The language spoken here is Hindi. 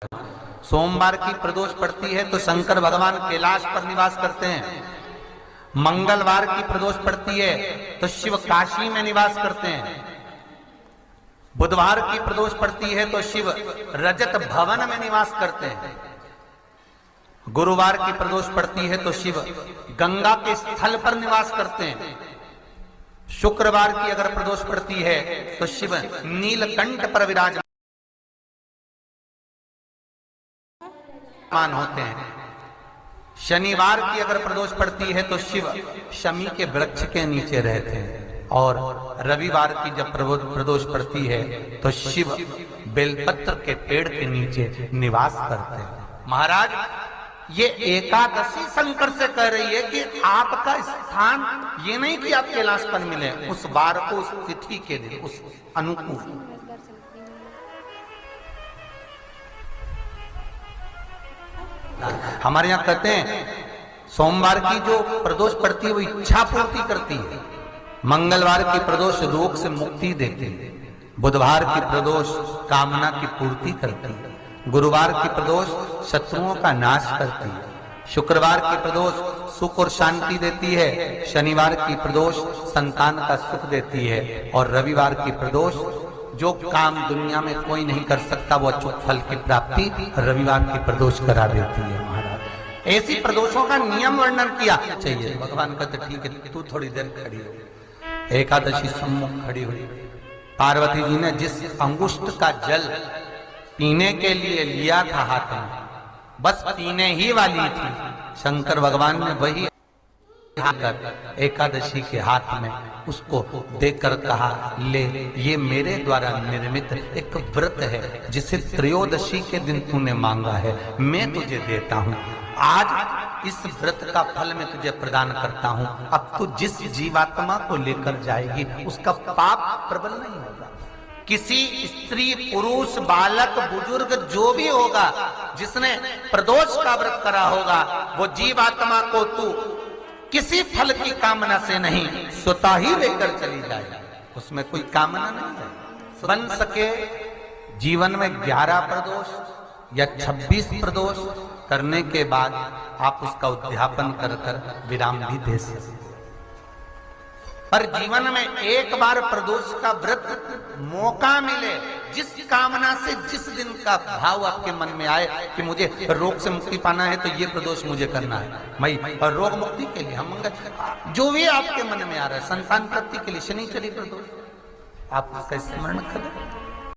सोमवार की प्रदोष पड़ती है तो शंकर भगवान कैलाश पर निवास करते हैं। मंगलवार की प्रदोष पड़ती है तो शिव काशी में निवास करते हैं। बुधवार की प्रदोष पड़ती है तो शिव रजत भवन में निवास करते हैं। गुरुवार की प्रदोष पड़ती है तो शिव गंगा के स्थल पर निवास करते हैं। शुक्रवार की अगर प्रदोष पड़ती है तो शिव नीलकंठ पर विराजमान होते हैं। शनिवार की अगर प्रदोष पड़ती है तो शिव शमी के वृक्ष के नीचे रहते हैं। और रविवार की जब प्रदोष पड़ती है तो शिव बेलपत्र के पेड़ के नीचे निवास करते हैं। महाराज, ये एकादशी शंकर से कह रही है कि आपका स्थान ये नहीं कि आप कैलाश पर मिले, उस बार को, उस तिथि के दिन, उस अनुकूल। हमारे यहां कहते हैं सोमवार की जो प्रदोष पड़ती है वो इच्छा पूर्ति करती है। मंगलवार की प्रदोष रोग से मुक्ति देती है। बुधवार की प्रदोष कामना की पूर्ति करती है। गुरुवार की प्रदोष शत्रुओं का नाश करती है। शुक्रवार की प्रदोष सुख और शांति देती है। शनिवार की प्रदोष संतान का सुख देती है। और रविवार की प्रदोष जो काम दुनिया में कोई नहीं कर सकता वो अचूक फल की प्राप्ति रविवार की प्रदोष करा देती है। महाराज, ऐसी प्रदोषों का नियम वर्णन किया चाहिए। भगवान कहते ठीक है, तू थोड़ी देर खड़ी हो। एकादशी सम्मुख खड़ी हुई। पार्वती जी ने जिस अंगुष्ठ का जल पीने के लिए लिया था हाथ में, बस पीने ही वाली थी, शंकर भगवान ने वही एकादशी के हाथ में उसको देकर कहा, ले, ये मेरे द्वारा निर्मित एक व्रत है जिसे त्रयोदशी के दिन तूने मांगा है, मैं तुझे देता हूँ। आज इस व्रत का फल मैं तुझे प्रदान करता हूँ। अब तू जिस जीवात्मा को लेकर जाएगी उसका पाप प्रबल नहीं होगा। किसी स्त्री, पुरुष, बालक, बुजुर्ग जो भी होगा जिसने प्रदोष का व्रत करा होगा, वो जीवात्मा को तू किसी फल की कामना से नहीं, स्वतः ही लेकर चली जाए। उसमें कोई कामना नहीं है। बन सके जीवन में 11 प्रदोष या 26 प्रदोष करने के बाद आप उसका उद्यापन कर कर विराम भी दे सकते। पर जीवन में एक बार प्रदोष का व्रत मौका मिले, जिस कामना से, जिस दिन का भाव आपके मन में आए कि मुझे रोग से मुक्ति पाना है तो ये प्रदोष मुझे करना है, मैं और रोग मुक्ति के लिए हम जो भी आपके मन में आ रहा है, संतान प्राप्ति के लिए शनिचरी प्रदोष, आप उसका स्मरण करें।